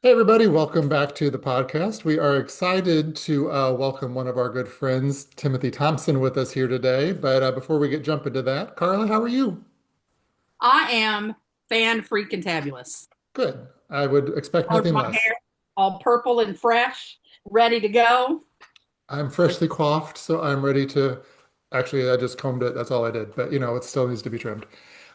Hey, everybody, welcome back to the podcast. We are excited to welcome one of our good friends, Timothy Thompson, with us here today. But before we jump into that, Carla, how are you? I am fan freaking tabulous. Good. I would expect Colored nothing my less. hair all purple and fresh, ready to go. I'm freshly coiffed, so I'm ready to. Actually, I just combed it. That's all I did. But, it still needs to be trimmed.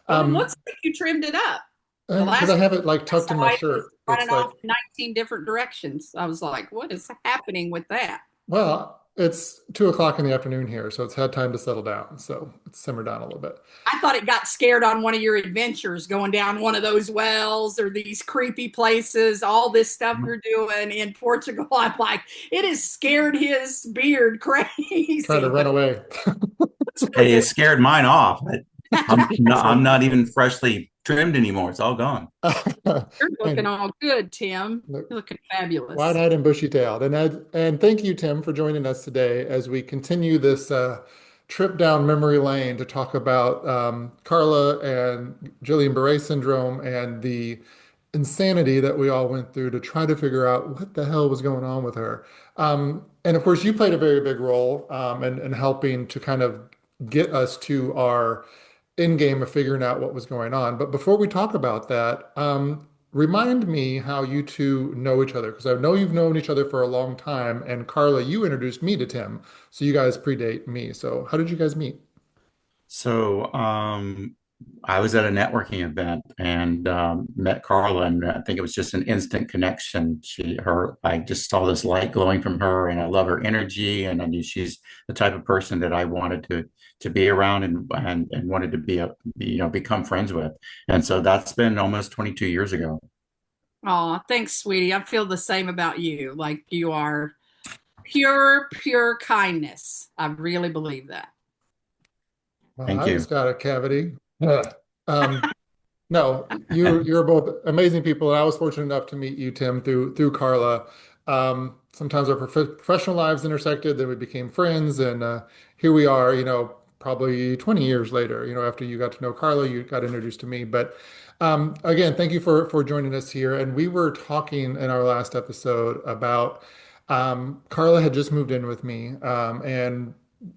Well, it Um, looks like you trimmed it up. The because I last have it like I tucked in my saw it was shirt. It's running like, off in 19 different directions. I was like, what is happening with that? well, it's 2 o'clock in the afternoon here, so it's had time to settle down. So it's simmered down a little bit. I thought it got scared on one of your adventures going down one of those wells or these creepy places, all this stuff you're doing in Portugal. I'm like, it has scared his beard Trying to crazy. run But away. was Hey, it scared mine off. I'm Excellent. not even freshly trimmed anymore. It's all gone. you're looking And all good, Tim. look, You're looking fabulous. wide-eyed and bushy-tailed. And thank you, Tim, for joining us today as we continue this trip down memory lane to talk about Carla and Guillain-Barré syndrome and the insanity that we all went through to try to figure out what the hell was going on with her. And of course, you played a very big role in helping to kind of get us to our end game of figuring out what was going on. But before we talk about that, remind me how you two know each other, because I know you've known each other for a long time. And Carla, you introduced me to Tim, so you guys predate me. So how did you guys meet? So I was at a networking event and met Carla, and I think it was just an instant connection. I just saw this light glowing from her, and I love her energy, and I knew she's the type of person that I wanted to be around and wanted to become friends with. And so that's been almost 22 years ago. Oh, thanks, sweetie. I feel the same about you. Like you are pure kindness. I really believe that. Well, Thank I you. just got a cavity. Ugh. Um, No, you're both amazing people, and I was fortunate enough to meet you, Tim, through Carla. Sometimes our professional lives intersected, then we became friends, and here we are. Probably 20 years later. After you got to know Carla, you got introduced to me. But again, thank you for joining us here. And we were talking in our last episode about Carla had just moved in with me, and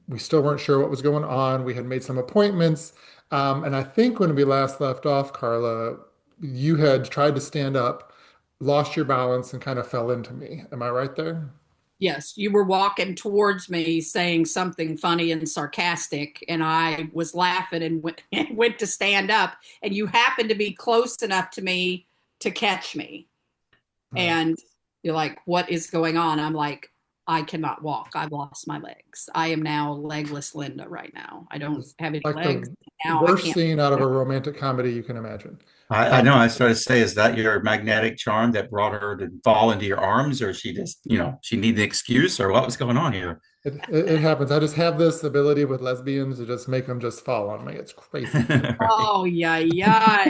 we still weren't sure what was going on. We had made some appointments. And I think when we last left off, Carla, you had tried to stand up, lost your balance, and kind of fell into me. Am I right there? Yes, you were walking towards me saying something funny and sarcastic, and I was laughing and went, and went to stand up, and you happened to be close enough to me to catch me. Right. And you're like, what is going on? I'm like, I cannot walk. I've lost my legs. I am now legless Linda right now. I don't It's have any like legs. the Now I worst can't. scene out of a romantic comedy you can imagine. I know. Um, I started to say, is that your magnetic charm that brought her to fall into your arms, or she just, she needed an excuse, or what was going on here? it happens. I just have this ability with lesbians to just make them just fall on me. It's crazy. Right. Oh, yeah, yeah.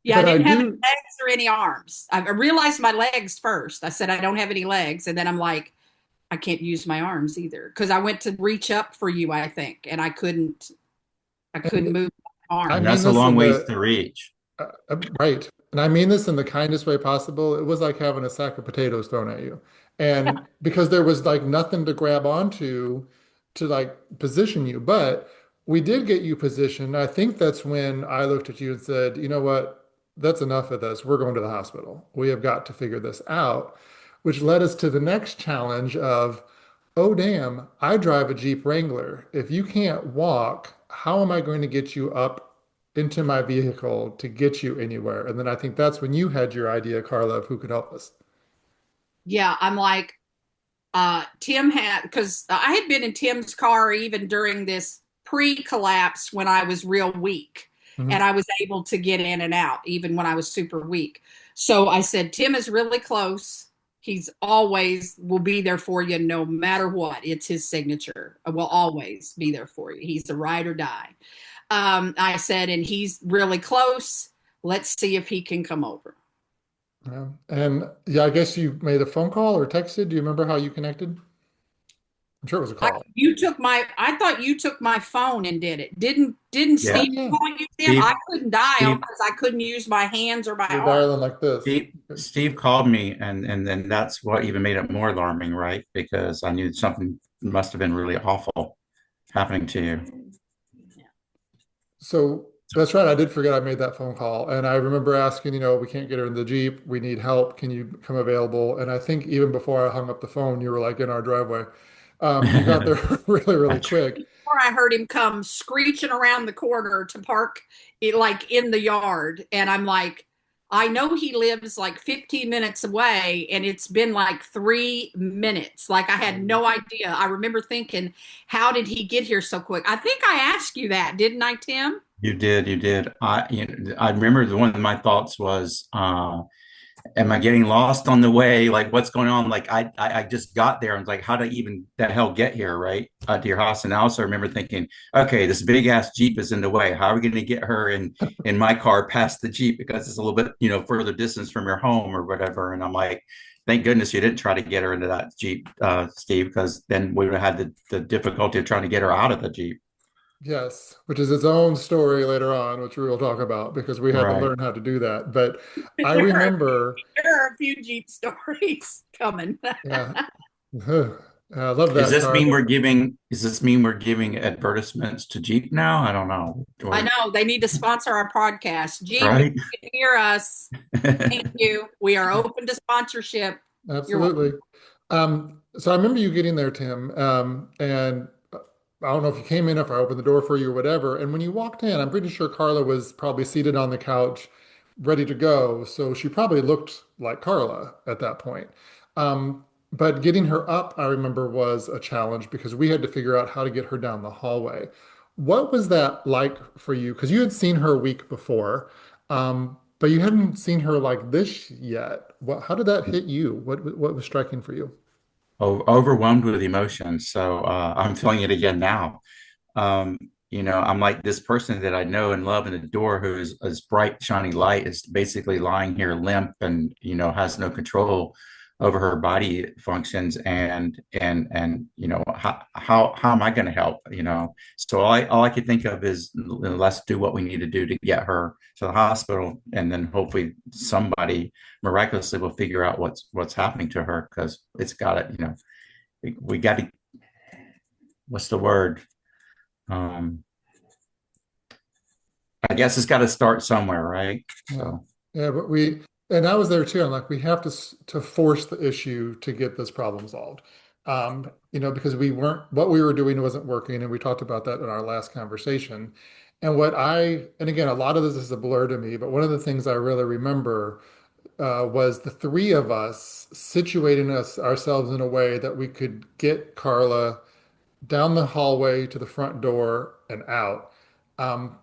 Yeah, I But I didn't have any do. legs or any arms. I realized my legs first. I said, I don't have any legs. And then I'm like, I can't use my arms either. Because I went to reach up for you, I think, and I couldn't And move my I And mean arms. that's a this long in ways the to reach. right. And I mean this in the kindest way possible. It was like having a sack of potatoes thrown at you. And because there was like nothing to grab onto to like position you. But we did get you positioned. I think that's when I looked at you and said, you know what? That's enough of this. We're going to the hospital. We have got to figure this out, which led us to the next challenge of, oh, damn, I drive a Jeep Wrangler. If you can't walk, how am I going to get you up into my vehicle to get you anywhere? And then I think that's when you had your idea, Carla, of who could help us. Yeah, I'm like, Tim had, because I had been in Tim's car even during this pre-collapse when I was real weak, and Mhm. I was able to get in and out even when I was super weak. So I said, Tim is really close. He's always will be there for you no matter what. It's his signature. Will always be there for you. He's a ride or die. I said, and he's really close. Let's see if he can come over. Yeah. And yeah, I guess you made a phone call or texted. Do you remember how you connected? I'm sure it was a call. I thought you took my phone and did it. Didn't Yeah. Oh Steve yeah, call you, Tim? I Steve, couldn't dial Steve, because I couldn't use my hands or my you're arm. dialing like this. Steve called me, and then that's what even made it more alarming, right? Because I knew something must have been really awful happening to you. So that's right. I did forget I made that phone call. And I remember asking, we can't get her in the Jeep. We need help. Can you come available? And I think even before I hung up the phone, you were like in our driveway. You got there really, really Before quick. I heard him come screeching around the corner to park it like in the yard. And I'm like, I know he lives like 15 minutes away, and it's been like 3 minutes. Like I had no idea. I remember thinking, how did he get here so quick? I think I asked you that, didn't I, Tim? You did, you did. I remember one of my thoughts was, am I getting lost on the way? Like, what's going on? Like, I just got there and was like, how did I even the hell get here, right? To your house. And I also remember thinking, okay, this big ass Jeep is in the way. How are we going to get her in my car past the Jeep because it's a little bit, further distance from your home or whatever. And I'm like, thank goodness you didn't try to get her into that Jeep, Steve, because then we would have had the difficulty of trying to get her out of the Jeep. Yes, which is its own story later on, which we will talk about because we had to Right. learn how to do that. But I there, are, remember, there are a few Jeep stories coming. yeah, I love Does that this car. mean we're giving advertisements to Jeep now? I don't know. I know they need to sponsor our podcast. Jeep, if Right? you can hear us, thank you. We are open to sponsorship. You're Absolutely. So I remember you getting there, Tim, and I don't know if you came in, if I opened the door for you or whatever. And when you walked in, I'm pretty sure Carla was probably seated on the couch, ready to go. So she probably looked like Carla at that point. But getting her up, I remember, was a challenge because we had to figure out how to get her down the hallway. What was that like for you? Because you had seen her a week before, but you hadn't seen her like this yet. How did that hit you? What was striking for you? Overwhelmed with emotion. So I'm feeling it again now. Um, I'm like this person that I know and love and adore who is as bright, shiny light is basically lying here limp and, has no control over her body functions and how am I going to help? So all I could think of is let's do what we need to do to get her to the hospital, and then hopefully somebody miraculously will figure out what's happening to her because it's got it. We got to, what's the word? Um, I guess it's got to start somewhere, right? Yeah. So, Yeah, but and I was there too. I'm like, we have to force the issue to get this problem solved. Because what we were doing wasn't working, and we talked about that in our last conversation. And again, a lot of this is a blur to me, but one of the things I really remember was the three of us situating ourselves in a way that we could get Carla down the hallway to the front door and out. Um,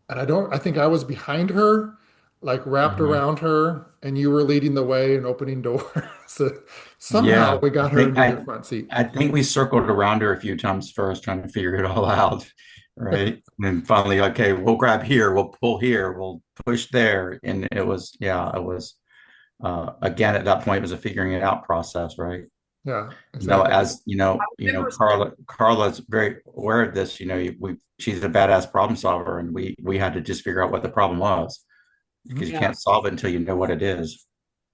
and I think I was behind her, like wrapped mhm. around her, and you were leading the way and opening doors. So somehow Yeah, we I got her think into the I front seat. I think we circled around her a few times first, trying to figure it all out, right? And then finally, okay, we'll grab here, we'll pull here, we'll push there, and it was again at that point it was a figuring it out process, right? Yeah, exactly. As I remember Carla's very aware of this. She's a badass problem solver, and we had to just figure out what the problem was because Mhm. you yeah. can't solve it until you know what it is.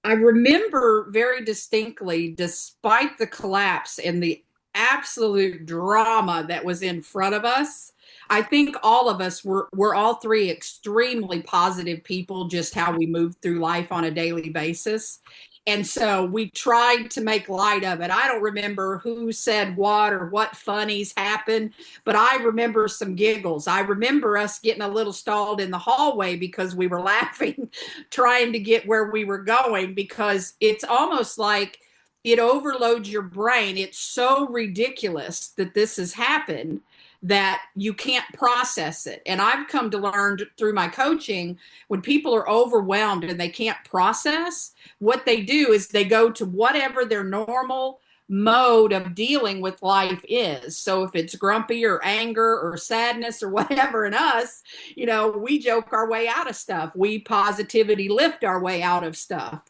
I remember very distinctly, despite the collapse and the absolute drama that was in front of us, I think all of us were all three extremely positive people, just how we moved through life on a daily basis. And so we tried to make light of it. I don't remember who said what or what funnies happened, but I remember some giggles. I remember us getting a little stalled in the hallway because we were laughing trying to get where we were going, because it's almost like it overloads your brain. It's so ridiculous that this has happened that you can't process it. And I've come to learn through my coaching, when people are overwhelmed and they can't process, what they do is they go to whatever their normal mode of dealing with life is. So if it's grumpy or anger or sadness or whatever in us, we joke our way out of stuff. We positivity lift our way out of stuff.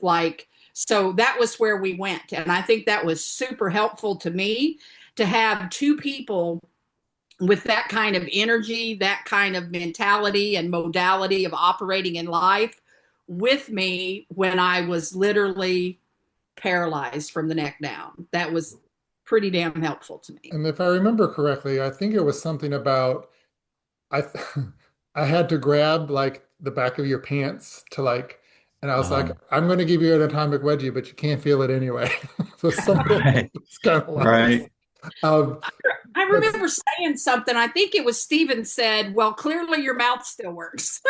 So that was where we went. And I think that was super helpful to me to have two people with that kind of energy, that kind of mentality and modality of operating in life with me when I was literally paralyzed from the neck down. That was pretty damn helpful to me. And if I remember correctly, I think it was something about I I had to grab like the back of your pants to like, and I was like, Uh, I'm going to give you an atomic wedgie, but you can't feel it anyway. So something right, it's kind of like, right, um, I that's remember saying something. I think it was Steven said, well, clearly your mouth still works.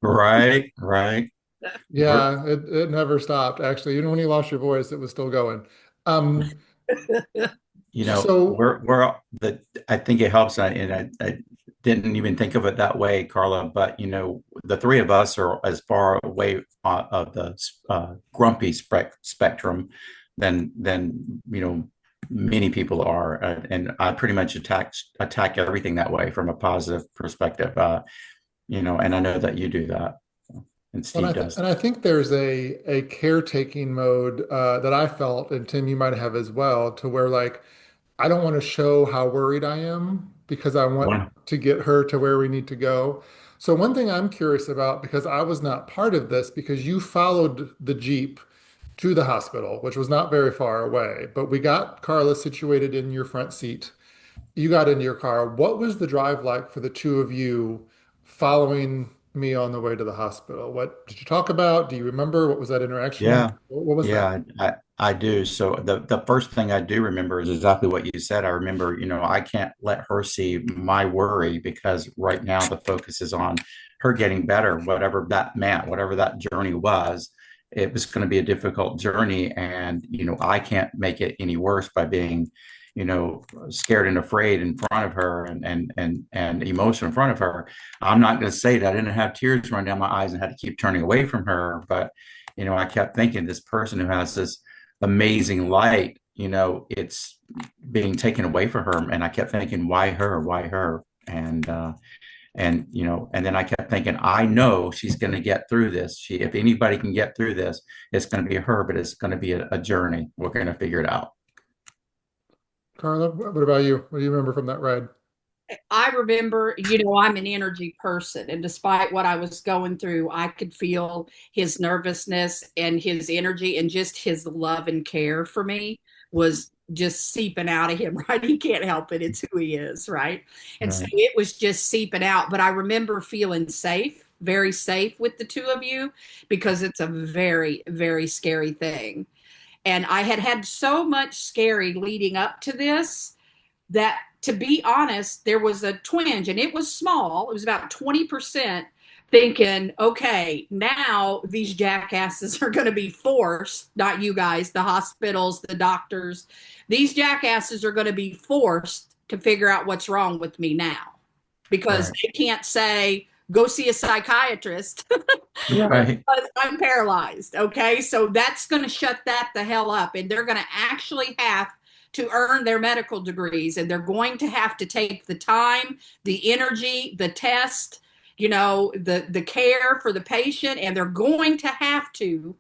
right, right. We're, yeah, it never stopped actually. Even when you lost your voice, it was still going. Um, so we're the. I think it helps, I didn't even think of it that way, Carla. But the three of us are as far away of the grumpy spectrum than many people are, and I pretty much attack everything that way from a positive perspective. And I know that you do that, and Steve does. and I think there's a caretaking mode that I felt, and Tim, you might have as well, to where like I don't want to show how worried I am because I want One, to get her to where we need to go. So one thing I'm curious about, because I was not part of this, because you followed the Jeep to the hospital, which was not very far away, but we got Carla situated in your front seat. You got into your car. What was the drive like for the two of you following me on the way to the hospital? What did you talk about? Do you remember? What was that interaction like? yeah, What was that? yeah, I do. So the first thing I do remember is exactly what you said. I remember, I can't let her see my worry because right now the focus is on her getting better, whatever that meant, whatever that journey was. It was going to be a difficult journey, and I can't make it any worse by being, scared and afraid in front of her and emotional in front of her. I'm not going to say that I didn't have tears run down my eyes and had to keep turning away from her, but I kept thinking this person who has this amazing light, it's being taken away from her. And I kept thinking, why her? Why her? And then I kept thinking, I know she's going to get through this. If anybody can get through this, it's going to be her, but it's going to be a journey. We're going to figure it out. Carla, what about you? What do you remember from that ride? I remember, I'm an energy person, and despite what I was going through, I could feel his nervousness and his energy and just his love and care for me was just seeping out of him, right? He can't help it. It's who he is, right? And so Right. it was just seeping out. But I remember feeling safe, very safe with the two of you because it's a very, very scary thing. And I had had so much scary leading up to this that, to be honest, there was a twinge and it was small. It was about 20%, thinking, okay, now these jackasses are going to be forced, not you guys, the hospitals, the doctors, these jackasses are going to be forced to figure out what's wrong with me now because Right. they can't say, go see a psychiatrist Right. because I'm paralyzed. Okay. So that's going to shut that the hell up. And they're going to actually have to earn their medical degrees. And they're going to have to take the time, the energy, the test, the care for the patient. And they're going to have to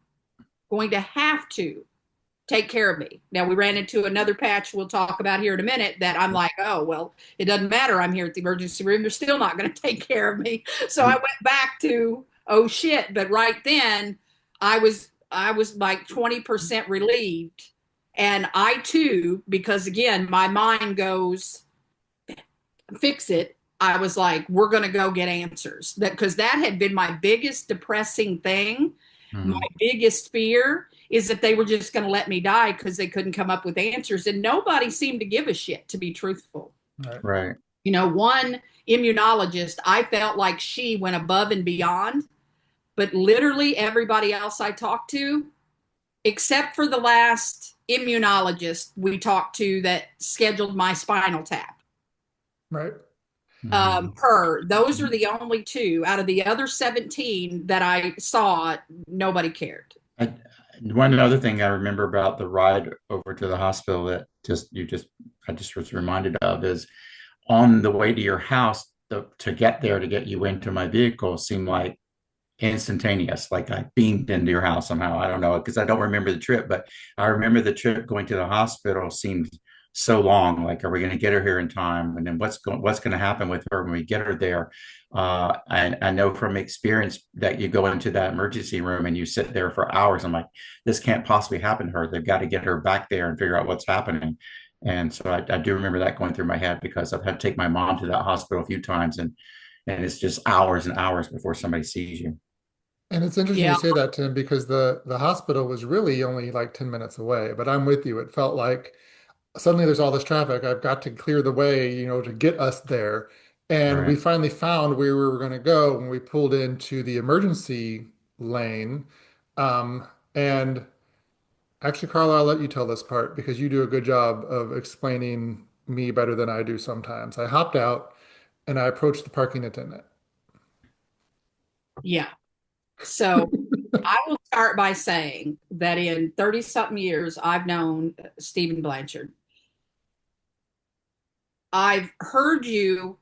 take care of me. Now, we ran into another patch we'll talk about here in a minute that I'm like, oh, well, it doesn't matter. I'm here at the emergency room. They're still not going to take care of me. So I went back to, oh shit. But right then I was like 20% relieved. And I too, because again, my mind goes, fix it. I was like, we're going to go get answers. Because that had been my biggest depressing thing. My Mhm. biggest fear is that they were just going to let me die because they couldn't come up with answers. And nobody seemed to give a shit, to be truthful. Right. Right. One immunologist, I felt like she went above and beyond, but literally everybody else I talked to, except for the last immunologist we talked to that scheduled my spinal tap, Right. Mhm. those are the only two out of the other 17 that I saw. Nobody cared. I, one other thing I remember about the ride over to the hospital that I just was reminded of is on the way to your house, to get there to get you into my vehicle seemed like instantaneous, like I beamed into your house somehow. I don't know because I don't remember the trip, but I remember the trip going to the hospital seemed so long. Like, are we going to get her here in time? And then what's going to happen with her when we get her there? I know from experience that you go into that emergency room and you sit there for hours. I'm like, this can't possibly happen to her. They've got to get her back there and figure out what's happening. And so I do remember that going through my head because I've had to take my mom to that hospital a few times, and it's just hours and hours before somebody sees you. And it's interesting you Yeah. say that, Tim, because the hospital was really only like 10 minutes away. But I'm with you. It felt like suddenly there's all this traffic. I've got to clear the way, to get us there. And we Right. finally found where we were going to go when we pulled into the emergency lane. And actually, Carla, I'll let you tell this part because you do a good job of explaining me better than I do sometimes. I hopped out and I approached the parking attendant. Yeah. So I will start by saying that in 30 something years, I've known Stephen Blanchard. I've heard you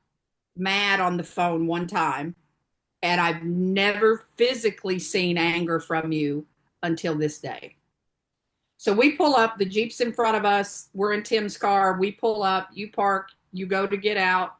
mad on the phone one time, and I've never physically seen anger from you until this day. So we pull up, the Jeep's in front of us. We're in Tim's car. We pull up, you park, you go to get out.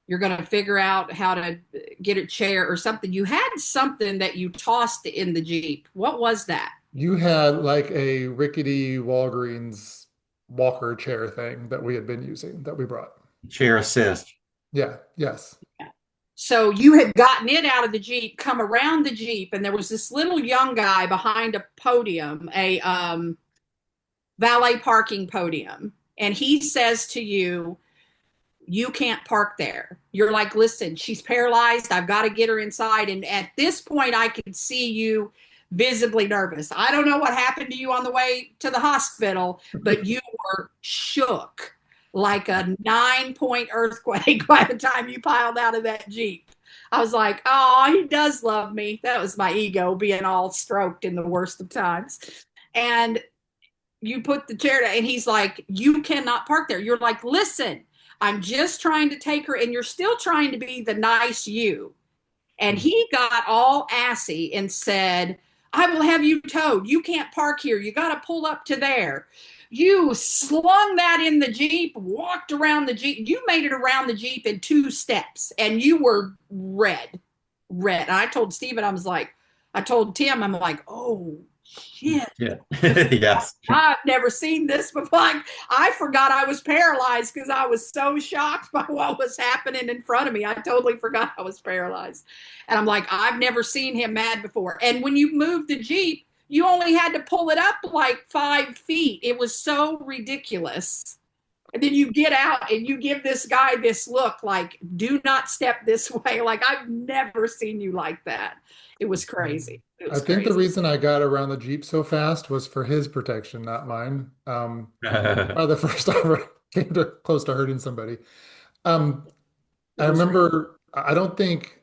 You're going to figure out how to get a chair or something. You had something that you tossed in the Jeep. What was that? You had like a rickety Walgreens walker chair thing that we had been using that we brought. Chair assist. Yeah, yes. So you had gotten it out of the Jeep, come around the Jeep, and there was this little young guy behind a podium, a valet parking podium. And he says to you, you can't park there. You're like, listen, she's paralyzed. I've got to get her inside. And at this point, I could see you visibly nervous. I don't know what happened to you on the way to the hospital, but you were shook like a 9-point earthquake by the time you piled out of that Jeep. I was like, oh, he does love me. That was my ego being all stroked in the worst of times. And you put the chair down, and he's like, you cannot park there. You're like, listen, I'm just trying to take her, and you're still trying to be the nice you. And he got all assy and said, I will have you towed. You can't park here. You got to pull up to there. You slung that in the Jeep, walked around the Jeep. You made it around the Jeep in 2 steps, and you were red, red. And I told Stephen, I told Tim, I'm like, oh, shit. Yeah. Yes. I've never seen this before. I forgot I was paralyzed because I was so shocked by what was happening in front of me. I totally forgot I was paralyzed. And I'm like, I've never seen him mad before. And when you moved the Jeep, you only had to pull it up like 5 feet. It was so ridiculous. And then you get out and you give this guy this look like, do not step this way. Like, I've never seen you like that. It was crazy. It I was think the crazy. reason I got around the Jeep so fast was for his protection, not mine. Probably the first time I ever came close to hurting somebody. Um, It I was remember, I don't think,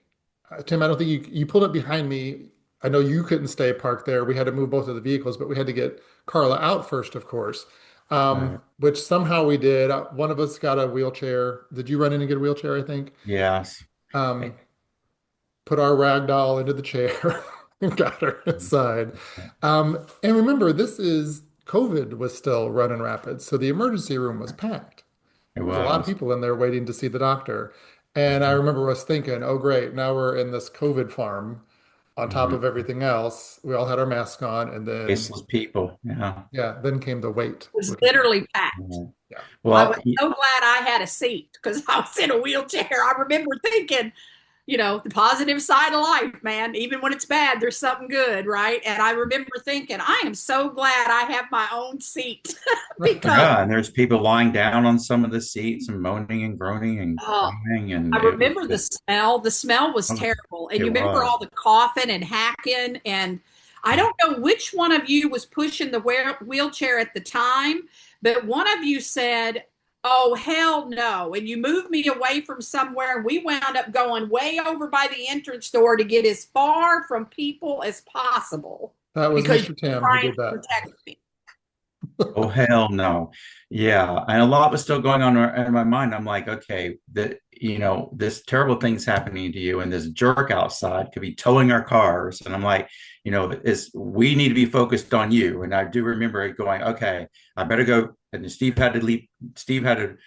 Tim, I don't think you pulled up behind me. I know you couldn't stay parked there. We had to move both of the vehicles, but we had to get Carla out first, of course, Right. which somehow we did. One of us got a wheelchair. Did you run in and get a wheelchair, I think? Yes. Um, put our rag doll into the chair and got her inside. And remember, this is COVID was still running rapid, so the emergency room was packed. It There was a lot of was. people in there waiting to see the doctor. And I remember us thinking, oh, great, now we're in this COVID farm on top Mhm. of everything else. We all had our masks on, and then, Faceless people. Yeah. yeah, then came the wait, It was which was, literally packed. Yeah. yeah. I Well, was so glad I had a seat because I was in a wheelchair. I remember thinking, the positive side of life, man. Even when it's bad, there's something good, right? And I remember thinking, I am so glad I have my own seat because yeah, and there's people lying down on some of the seats and moaning and groaning and oh, crying, I and it was remember the just, smell. The smell was oh, terrible. And it you remember was. all the coughing and hacking. And I don't know which one of you was pushing the wheelchair at the time, but one of you said, oh, hell no. And you moved me away from somewhere. And we wound up going way over by the entrance door to get as far from people as possible That was because you Mr. were Tim who trying did to that. protect me. Oh hell no. Yeah, and a lot was still going on in my mind. I'm like, okay, this terrible thing's happening to you, and this jerk outside could be towing our cars. And I'm like, we need to be focused on you. And I do remember it going, okay, I better go. And Steve had to leave. Steve had to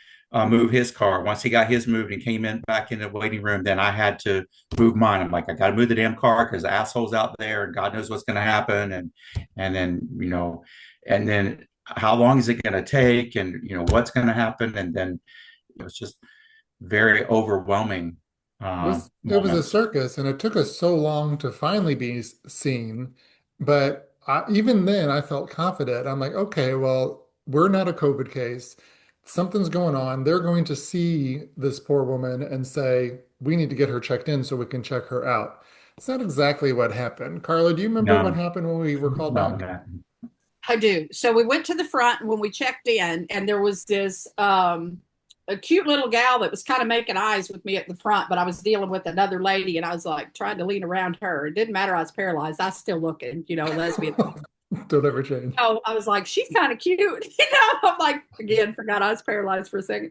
move his car. Once he got his moved and came in back in the waiting room, then I had to move mine. I'm like, I got to move the damn car because the asshole's out there, and God knows what's going to happen. And then and then how long is it going to take, and what's going to happen, and then it was just very overwhelming It was a moment. circus, and it took us so long to finally be seen. But even then, I felt confident. I'm like, okay, well, we're not a COVID case. Something's going on. They're going to see this poor woman and say, we need to get her checked in so we can check her out. It's not exactly what happened. Carla, do you remember what No, happened when we were called no, back? no. I do. So we went to the front when we checked in, and there was this a cute little gal that was kind of making eyes with me at the front, but I was dealing with another lady, and I was like trying to lean around her. It didn't matter. I was paralyzed. I was still looking, lesbian. Don't ever change. So I was like, she's kind of cute. I'm like, again, forgot I was paralyzed for a second.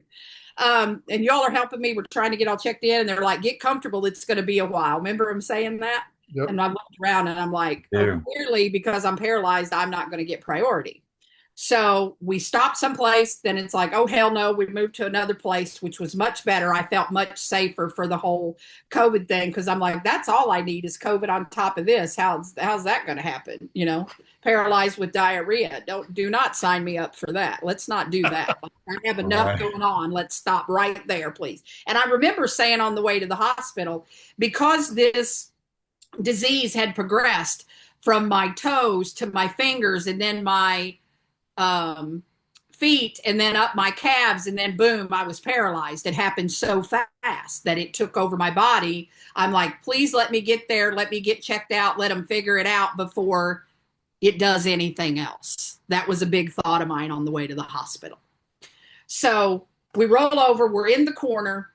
And y'all are helping me. We're trying to get all checked in, and they're like, get comfortable. It's going to be a while. Remember them saying that? Yep. And I looked around and I'm like, oh, Yeah. clearly because I'm paralyzed, I'm not going to get priority. So we stopped someplace. Then it's like, oh, hell no. We moved to another place, which was much better. I felt much safer for the whole COVID thing because I'm like, that's all I need is COVID on top of this. How's that going to happen? Paralyzed with diarrhea. Do not sign me up for that. Let's not do that. I have enough going on. Let's stop right there, please. And I remember saying on the way to the hospital, because this disease had progressed from my toes to my fingers and then my feet and then up my calves, and then boom, I was paralyzed. It happened so fast that it took over my body. I'm like, please let me get there. Let me get checked out. Let them figure it out before it does anything else. That was a big thought of mine on the way to the hospital. So we roll over. We're in the corner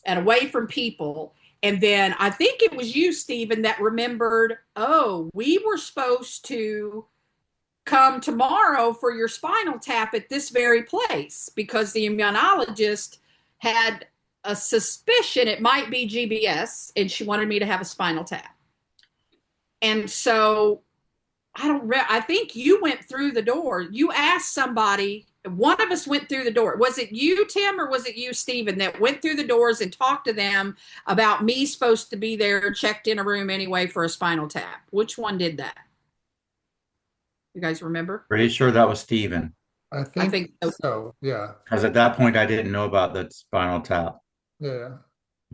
and away from people. And then I think it was you, Stephen, that remembered, oh, we were supposed to come tomorrow for your spinal tap at this very place because the immunologist had a suspicion it might be GBS and she wanted me to have a spinal tap. And so I think you went through the door. You asked somebody, one of us went through the door. Was it you, Tim, or was it you, Stephen, that went through the doors and talked to them about me supposed to be there, checked in a room anyway for a spinal tap? Which one did that? You guys remember? Pretty sure that was Steven. I I think think so. so. Yeah. Because at that point, I didn't know about the spinal tap Yeah. Yeah.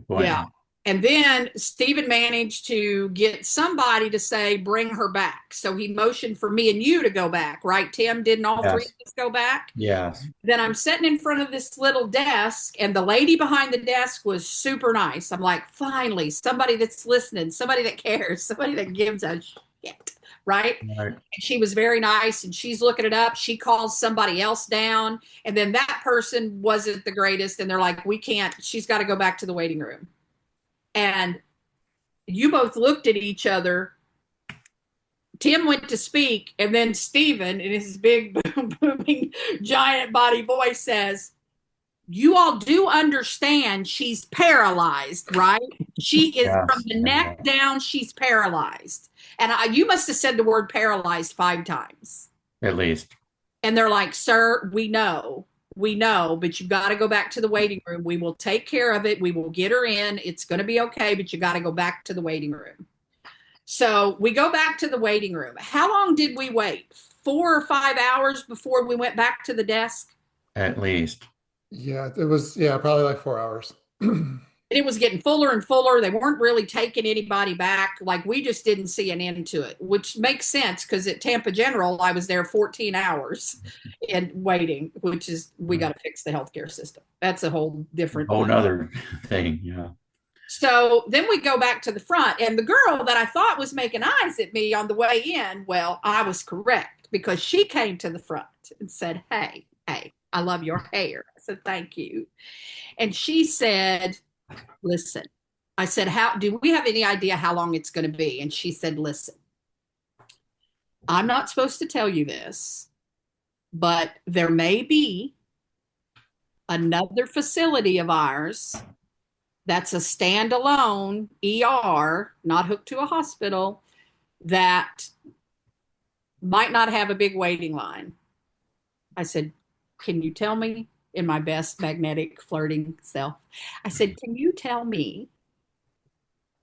appointment. And then Stephen managed to get somebody to say, bring her back. So he motioned for me and you to go back, right, Tim? Didn't all three Yes. of us go back? Yes. Then I'm sitting in front of this little desk, and the lady behind the desk was super nice. I'm like, finally, somebody that's listening, somebody that cares, somebody that gives a shit, right? Right. And she was very nice, and she's looking it up. She calls somebody else down, and then that person wasn't the greatest, and they're like, we can't, she's got to go back to the waiting room. And you both looked at each other. Tim went to speak, and then Stephen, in his big, booming, giant body voice, says, you all do understand she's paralyzed, right? She is from Yes. the neck down, she's paralyzed. And you must have said the word paralyzed 5 times. At least. And they're like, sir, we know, but you got to go back to the waiting room. We will take care of it. We will get her in. It's going to be okay, but you got to go back to the waiting room. So we go back to the waiting room. How long did we wait? 4 or 5 hours before we went back to the desk? At least. Yeah. It was, probably like 4 hours. It was getting fuller and fuller. They weren't really taking anybody back. Like, we just didn't see an end to it, which makes sense because at Tampa General, I was there 14 hours and waiting, which is, we got to fix the healthcare system. That's a whole different Whole nother thing. Yeah. So then we go back to the front, and the girl that I thought was making eyes at me on the way in, well, I was correct because she came to the front and said, hey, I love your hair. I said, thank you. And she said, listen, I said, do we have any idea how long it's going to be? And she said, listen, I'm not supposed to tell you this, but there may be another facility of ours that's a standalone ER, not hooked to a hospital, that might not have a big waiting line. I said, can you tell me, in my best magnetic flirting self? I said, can you tell me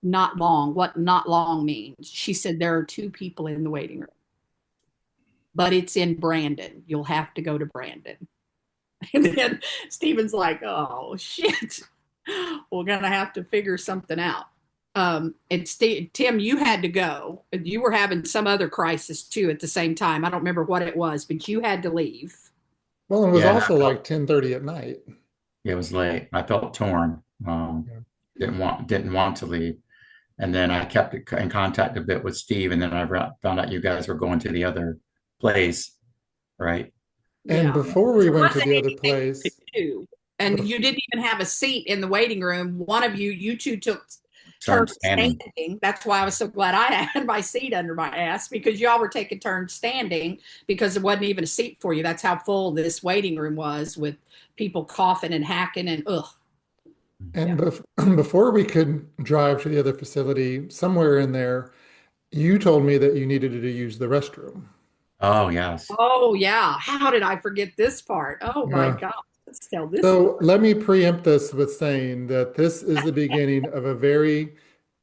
not long, what not long means? She said, there are two people in the waiting room, but it's in Brandon. You'll have to go to Brandon. And then Stephen's like, oh, shit. We're going to have to figure something out. And Tim, you had to go. You were having some other crisis too at the same time. I don't remember what it was, but you had to leave. Well, it was Yeah, also like 10:30 at night. it was late. I felt torn. Yeah. Didn't want to leave. And then I kept in contact a bit with Steve, and then I found out you guys were going to the other place, right? And Yeah. before we There went to wasn't the other anything to place, do. And bef- you didn't even have a seat in the waiting room. One of you two took Turned turns standing. standing. That's why I was so glad I had my seat under my ass, because y'all were taking turns standing because there wasn't even a seat for you. That's how full this waiting room was, with people coughing and hacking and ugh. and Yeah. before we could drive to the other facility, somewhere in there, you told me that you needed to use the restroom. Oh, yes. Oh yeah. How did I forget this part? Oh my Yeah. God. Let's tell this So story. let me preempt this with saying that this is the beginning of a very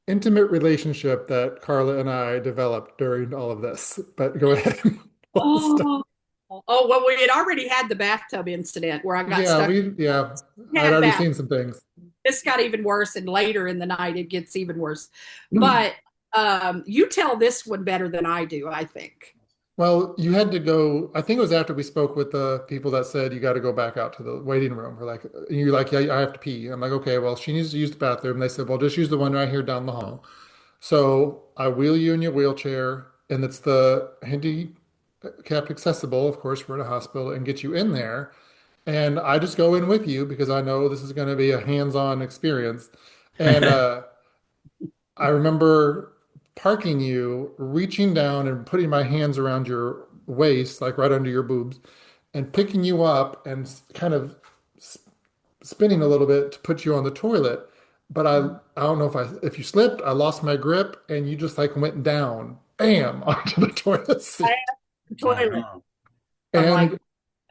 intimate relationship that Carla and I developed during all of this. But go ahead. Oh, oh well, we had already had the bathtub incident where I got Yeah, stuck. We I'd had already that. seen some things. This got even worse, and later in the night it gets even worse. But you tell this one better than I do, I think. Well, you had to go, I think it was after we spoke with the people that said you got to go back out to the waiting room. We're like, and you're like, yeah, I have to pee. I'm like, okay, well, she needs to use the bathroom. They said, well, just use the one right here down the hall. So I wheel you in your wheelchair, and it's the handicapped accessible, of course, we're in a hospital, and get you in there. And I just go in with you because I know this is going to be a hands-on experience. And I remember parking you, reaching down and putting my hands around your waist, like right under your boobs, and picking you up and kind of spinning a little bit to put you on the toilet. But I don't know if you slipped, I lost my grip, and you just like went down, bam, onto the toilet I seat. asked the toilet. Oh, I'm like, And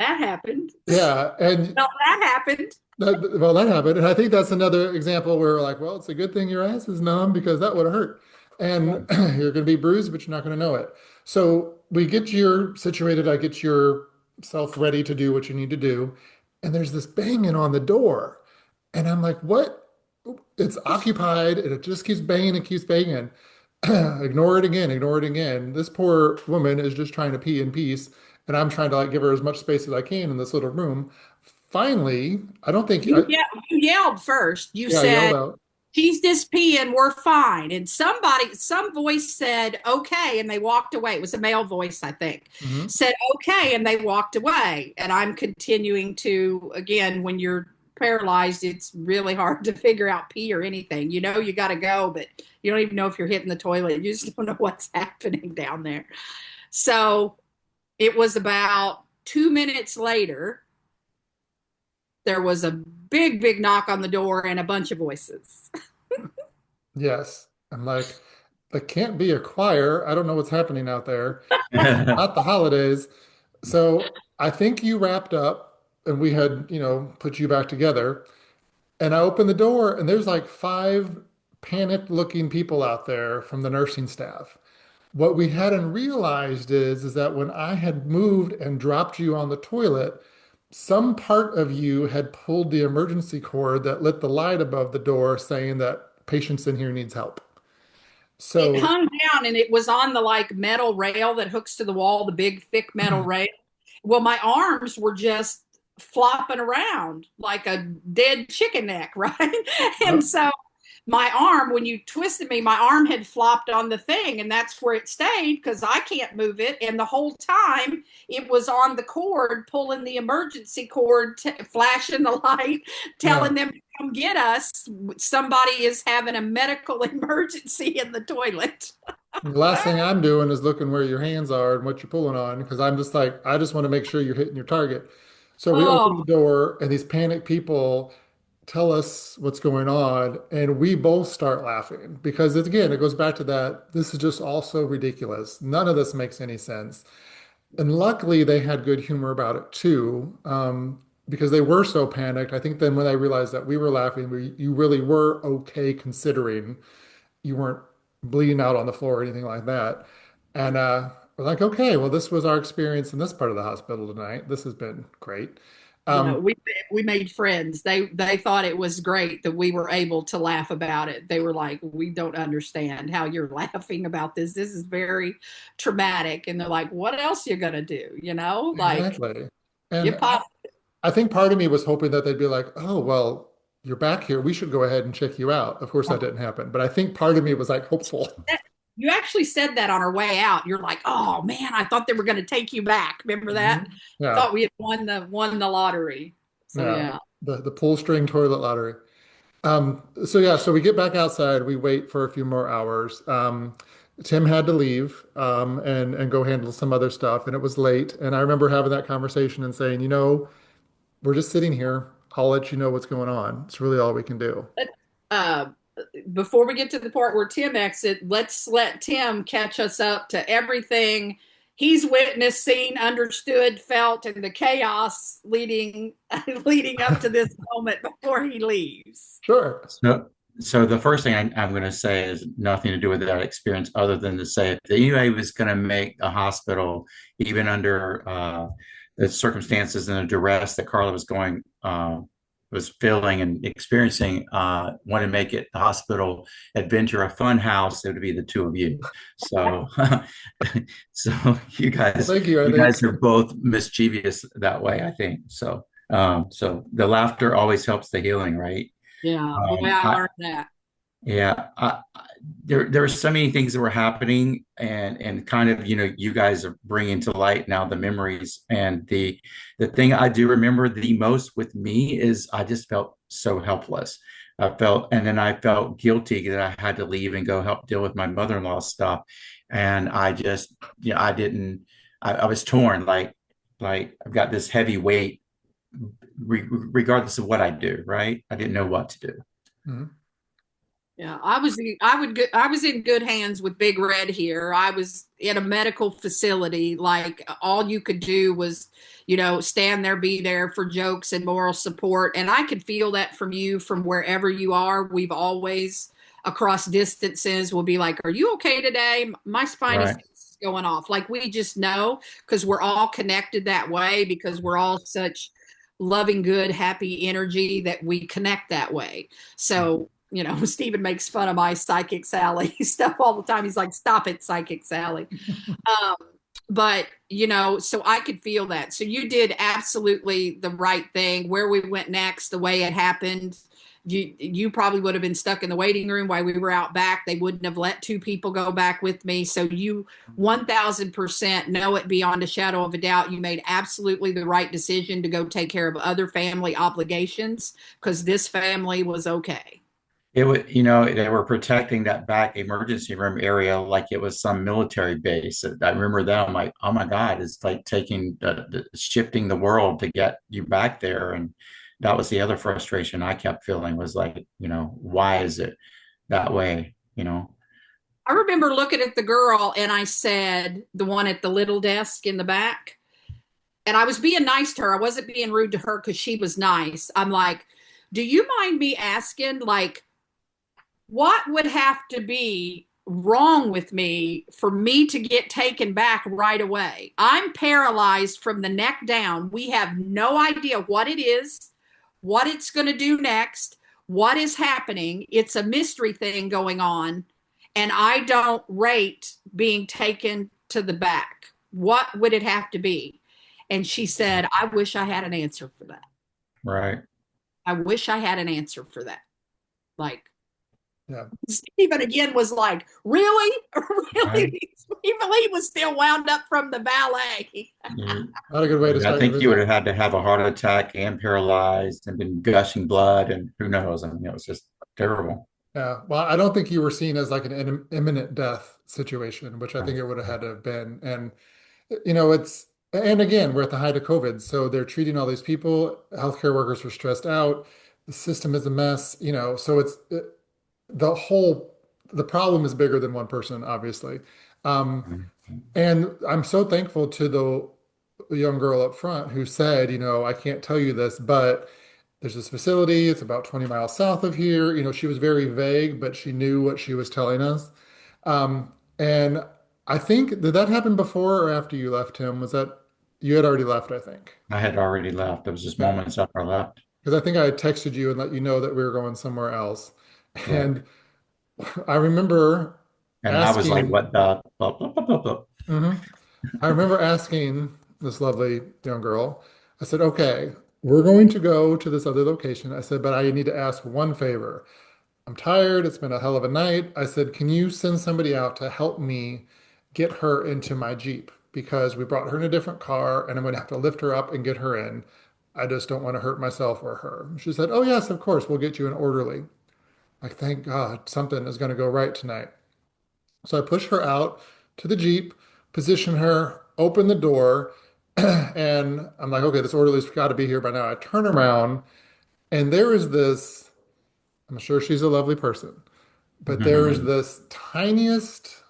that happened. yeah, and Well, that happened. well, that happened. And I think that's another example where we're like, well, it's a good thing your ass is numb because that would have hurt. And you're going to be bruised, but you're not going to know it. So we get you situated. I get yourself ready to do what you need to do. And there's this banging on the door. And I'm like, what? It's occupied and it just keeps banging and keeps banging. Ignore it again, ignore it again. This poor woman is just trying to pee in peace. And I'm trying to like give her as much space as I can in this little room. Finally, I don't think You yelled first. You yeah, I yelled said, out. she's just peeing, we're fine. And some voice said, okay. And they walked away. It was a male voice, I think, Mhm. said, okay. And they walked away. And I'm continuing to, again, when you're paralyzed, it's really hard to figure out pee or anything. You know, you got to go, but you don't even know if you're hitting the toilet. You just don't know what's happening down there. So it was about 2 minutes later, there was a big, big knock on the door and a bunch of voices. Yes. I'm like, that can't be a choir. I don't know what's happening out there. yeah. Not the holidays. So I think you wrapped up and we had, put you back together. And I opened the door and there's like five panicked looking people out there from the nursing staff. What we hadn't realized is that when I had moved and dropped you on the toilet, some part of you had pulled the emergency cord that lit the light above the door saying that patients in here needs help. It So, hung down and it was on the like metal rail that hooks to the wall, the big thick metal rail. Well, my arms were just flopping around like a dead chicken neck, right? And yep, so my arm, when you twisted me, my arm had flopped on the thing, and that's where it stayed because I can't move it. And the whole time it was on the cord, pulling the emergency cord, flashing the light, yeah. telling them to come get us. Somebody is having a medical emergency in the toilet. The last thing I'm doing is looking where your hands are and what you're pulling on because I'm just like, I just want to make sure you're hitting your target. So we Oh, open the door and these panicked people tell us what's going on. And we both start laughing because again, it goes back to that. This is just all so ridiculous. None of this makes any sense. And luckily, they had good humor about it too, because they were so panicked. I think then when I realized that we were laughing, you really were okay considering you weren't bleeding out on the floor or anything like that. And we're like, okay, well, this was our experience in this part of the hospital tonight. This has been great. Yeah, Um, we made friends. They thought it was great that we were able to laugh about it. They were like, "We don't understand how you're laughing about this. This is very traumatic." And they're like, "What else you gonna do? You know, like exactly. you And pop." I think part of me was hoping that they'd be like, oh, well, you're back here. We should go ahead and check you out. Of course, that didn't happen. But I think part of me was like hopeful. You actually said that on our way out. You're like, "Oh man, I thought they were going to take you back." Remember that? Mhm. Yeah. Thought we had won the lottery. So Yeah. yeah. The pull string toilet lottery. So yeah, so we get back outside, we wait for a few more hours. Tim had to leave and go handle some other stuff, and it was late. And I remember having that conversation and saying, we're just sitting here. I'll let you know what's going on. It's really all we can do. But, uh, before we get to the part where Tim exit, let's let Tim catch us up to everything he's witnessed, seen, understood, felt, and the chaos leading leading up to this moment before he leaves. Sure. So the first thing I'm going to say is nothing to do with that experience, other than to say if anybody was going to make a hospital, even under the circumstances and the duress that Carla was feeling and experiencing, want to make it the hospital adventure a fun house, it would be the two of you. So, so you Well, guys, thank you. I you think guys are both mischievous that way, I think. So, so the laughter always helps the healing, right? Yeah, boy, I I, learned that. yeah, there were so many things that were happening, and kind of you guys are bringing to light now the memories, and the thing I do remember the most with me is I just felt so helpless. And then I felt guilty that I had to leave and go help deal with my mother-in-law stuff, and I just I didn't. I was torn, like I've got this heavy weight, regardless of what I do. Right, I didn't know what to do. Mhm. Yeah, I was in good hands with Big Red here. I was in a medical facility. Like all you could do was, stand there, be there for jokes and moral support. And I could feel that from you from wherever you are. We've always across distances will be like, "Are you okay today? My spiney Right, sense is going off." Like we just know because we're all connected that way because we're all such loving, good, happy energy that we connect that way. So Stephen makes fun of my Psychic Sally stuff all the time. He's like, "Stop it, Psychic Sally." Um, but so I could feel that. So you did absolutely the right thing. Where we went next, the way it happened, you probably would have been stuck in the waiting room while we were out back. They wouldn't have let two people go back with me. So you 1000% know it beyond a shadow of a doubt. You made absolutely the right decision to go take care of other family obligations because this family was okay. it was, they were protecting that back emergency room area like it was some military base. I remember that. I'm like, oh my God, it's like shifting the world to get you back there. And that was the other frustration I kept feeling was like, why is it that way? I remember looking at the girl and I said, the one at the little desk in the back, and I was being nice to her. I wasn't being rude to her because she was nice. I'm like, "Do you mind me asking, like, what would have to be wrong with me for me to get taken back right away? I'm paralyzed from the neck down. We have no idea what it is, what it's going to do next, what is happening. It's a mystery thing going on. And I don't rate being taken to the back. What would it have to be?" And she said, "I wish I had an answer for that. Right. I wish I had an answer for that." Like, Yeah. Stephen again was like, "Really? Right. Really?" Even he was still wound up from the ballet. You- Not a good way to I start your think you would visit. have had to have a heart attack and paralyzed and been gushing blood and who knows. I mean, it was just terrible. Yeah. Well, I don't think you were seen as like an imminent death situation, which I Right. think it would have had to have been. And and again, we're at the height of COVID, so they're treating all these people. Healthcare workers are stressed out. the system is a mess, so the whole, the problem is bigger than one person, obviously. Um, and I'm so thankful to the young girl up front who said, I can't tell you this, but there's this facility. It's about 20 miles south of here. She was very vague, but she knew what she was telling us. And I think, did that happen before or after you left him? Was that, you had already left, I think. I had already left. It was just Okay. moments after I left. Because I think I had texted you and let you know that we were going somewhere else. Yeah. And I remember And I was like, asking, what the blah, blah, blah, blah, blah. mhm. I remember asking this lovely young girl, I said, okay, we're going to go to this other location. I said, but I need to ask one favor. I'm tired. It's been a hell of a night. I said, can you send somebody out to help me get her into my Jeep? Because we brought her in a different car and I'm going to have to lift her up and get her in. I just don't want to hurt myself or her. She said, oh, yes, of course. We'll get you an orderly. Like, thank God something is going to go right tonight. So I push her out to the Jeep, position her, open the door, and I'm like, okay, this orderly's got to be here by now. I turn around, and there is this, I'm sure she's a lovely person, but there is this tiniest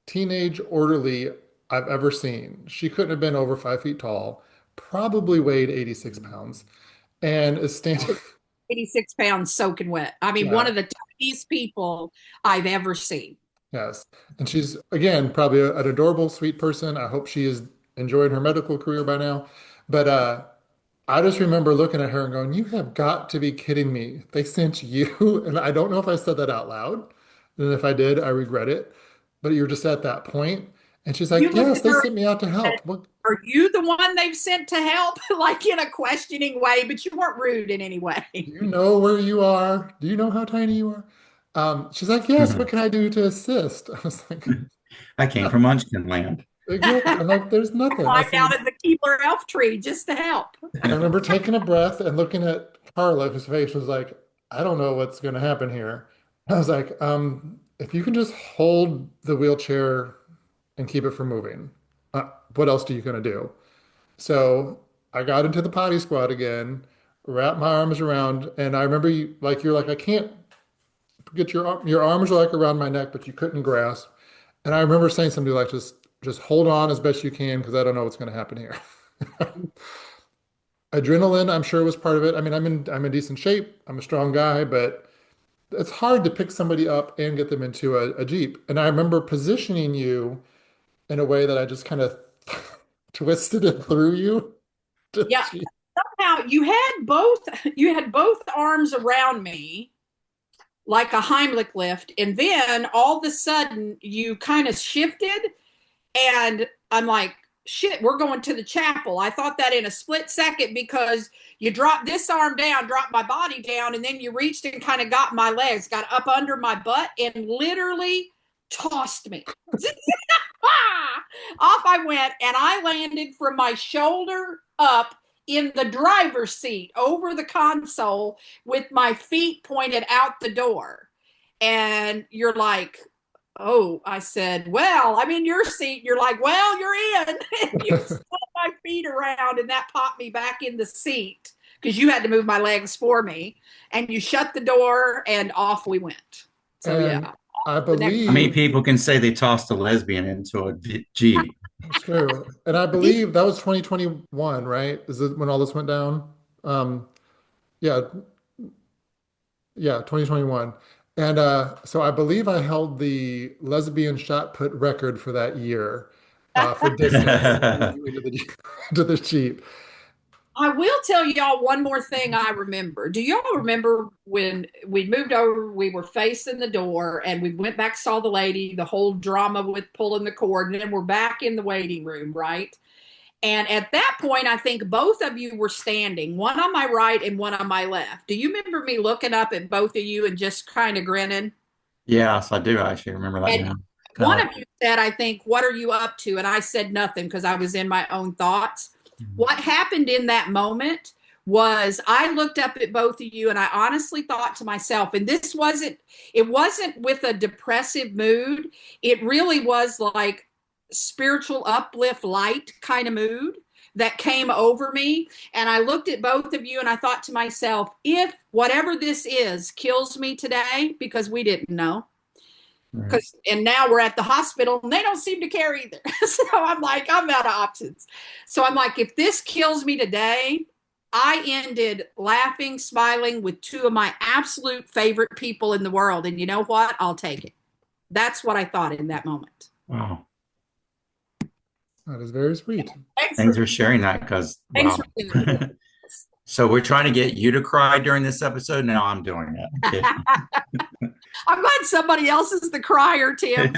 teenage orderly I've ever seen. She couldn't have been over 5 feet tall, probably weighed 86 pounds, and is standing. 86 pounds soaking wet. I mean, one Yeah, of the tiniest people I've ever seen. yes. And she's, again, probably an adorable, sweet person. I hope she is enjoying her medical career by now. But I just remember looking at her and going, you have got to be kidding me. They sent you. And I don't know if I said that out loud. And if I did, I regret it. But you're just at that point. And she's You like, looked yes, at they her sent me out to and said, help. What, are you the one they've sent to help? Like in a questioning way, but you weren't rude in any way. do you know where you are? Do you know how tiny you are? She's like, yes, what can I do to assist? I was like, I came from Munchkin Land. exactly. I'm like, there's I nothing. I climbed said, out of the Keebler elf tree just to help. I remember taking a breath and looking at Carla, whose face was like, I don't know what's going to happen here. I was like, if you can just hold the wheelchair and keep it from moving, what else are you going to do? So I got into the potty squat again, wrapped my arms around, and I remember you, like, you're like, I can't get your arms are like around my neck, but you couldn't grasp. And I remember saying something like, just hold on as best you can because I don't know what's going to happen here. Adrenaline, I'm sure was part of it. I mean, I'm in decent shape. I'm a strong guy, but it's hard to pick somebody up and get them into a Jeep. And I remember positioning you in a way that I just kind of twisted it through you to the Yeah. Jeep. Somehow you had both arms around me like a Heimlich lift, and then all of a sudden you kind of shifted, and I'm like, shit, we're going to the chapel. I thought that in a split second because you dropped this arm down, dropped my body down, and then you reached and kind of got my legs, got up under my butt, and literally tossed me. Off I went, and I landed from my shoulder up in the driver's seat over the console with my feet pointed out the door. And you're like, oh, I said, well, I'm in your seat. You're like, well, you're in. And you spun my feet around, and that popped me back in the seat because you had to move my legs for me. And you shut the door, and off we went. So, And yeah, I the next. How many believe people can say they tossed a lesbian into a Jeep? it's true. And I believe that was 2021, right? Is it when all this went down? Yeah, yeah, 2021. And so I believe I held the lesbian shot put record for that year for distance into the to the Jeep. I will tell y'all one more thing I remember. Do y'all remember when we moved over, we were facing the door and we went back, saw the lady, the whole drama with pulling the cord, and then we're back in the waiting room, right? And at that point, I think both of you were standing, one on my right and one on my left. Do you remember me looking up at both of you and just kind of grinning? Yes, I do actually remember that And now. one of you said, I think, what are you up to? And I said nothing because I was in my own thoughts. What happened in that moment was I looked up at both of you and I honestly thought to myself, and it wasn't with a depressive mood. It really was like spiritual uplift light kind of mood that came over me. And I looked at both of you and I thought to myself, if whatever this is kills me today, because we didn't know, Right. and now we're at the hospital and they don't seem to care either. So I'm like, I'm out of options. So I'm like, if this kills me today, I ended laughing, smiling with two of my absolute favorite people in the world. And you know what? I'll take it. That's what I thought in that moment. Wow. That is very sweet. Thanks for sharing that because, thanks wow. for doing it. So we're trying to get you to cry during this episode. Now I'm doing it. I'm glad somebody else is the crier, Tim.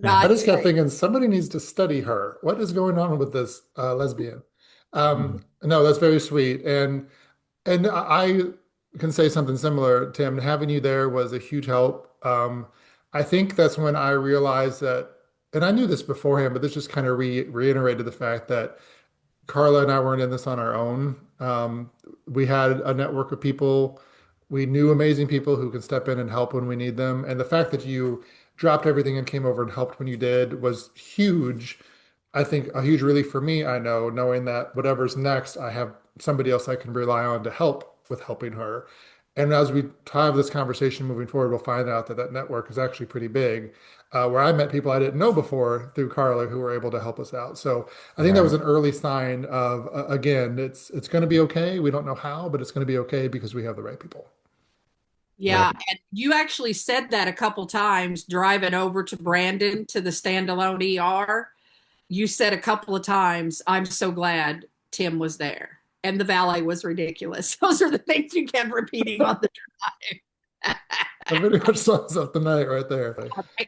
I just kept thinking somebody needs to study her. What is going on with this lesbian? No, that's very sweet. And I can say something similar, Tim. Having you there was a huge help. I think that's when I realized that, and I knew this beforehand, but this just kind of reiterated the fact that Carla and I weren't in this on our own. We had a network of people. We knew amazing people who can step in and help when we need them. And the fact that you dropped everything and came over and helped when you did was huge. I think a huge relief for me, I know, knowing that whatever's next, I have somebody else I can rely on to help with helping her. And as we have this conversation moving forward, we'll find out that that network is actually pretty big, where I met people I didn't know before through Carla who were able to help us out. So I think that was Right. an early sign of, again, it's going to be okay. We don't know how, but it's going to be okay because we have the right people. Yeah, and you actually said that a couple times driving over to Brandon to the standalone ER. You said a couple of times, I'm so glad Tim was there. And the valet was ridiculous. Those are the things you kept repeating on the drive. That pretty much sums up the night right there.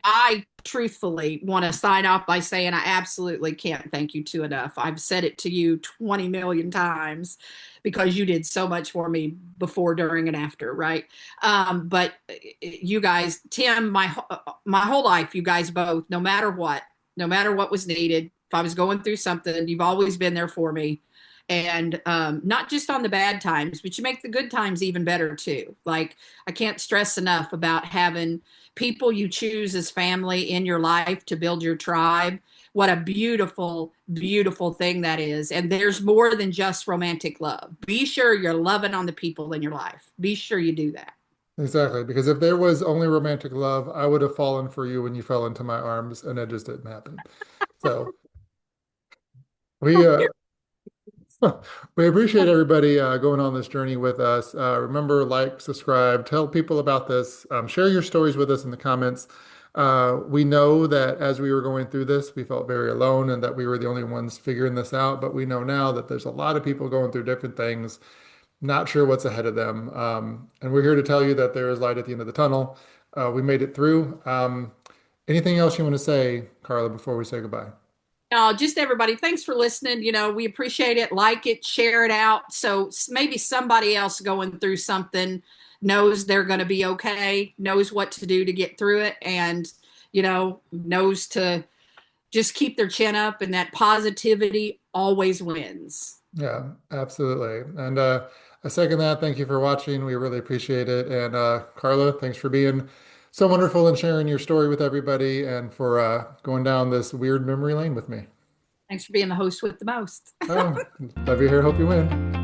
I truthfully want to sign off by saying I absolutely can't thank you two enough. I've said it to you 20 million times because you did so much for me before, during, and after, right? But you guys, Tim, my whole life, you guys both, no matter what was needed, if I was going through something, you've always been there for me. And not just on the bad times, but you make the good times even better too. Like, I can't stress enough about having people you choose as family in your life to build your tribe. What a beautiful, beautiful thing that is. And there's more than just romantic love. Be sure you're loving on the people in your life. Be sure you do that. Exactly. Because if there was only romantic love, I would have fallen for you when you fell into my arms, and it just didn't happen. So we we appreciate everybody going on this journey with us. Remember, like, subscribe, tell people about this, share your stories with us in the comments. We know that as we were going through this, we felt very alone and that we were the only ones figuring this out. But we know now that there's a lot of people going through different things, not sure what's ahead of them. And we're here to tell you that there is light at the end of the tunnel. We made it through. Anything else you want to say, Carla, before we say goodbye? No, just everybody, thanks for listening. We appreciate it. Like it, share it out. So maybe somebody else going through something knows they're going to be okay, knows what to do to get through it, and, knows to just keep their chin up, and that positivity always wins. Yeah, absolutely. And I second that. Thank you for watching. We really appreciate it. And Carla, thanks for being so wonderful and sharing your story with everybody and for going down this weird memory lane with me. Thanks for being the host with the most. Oh, love your hair. Hope you win.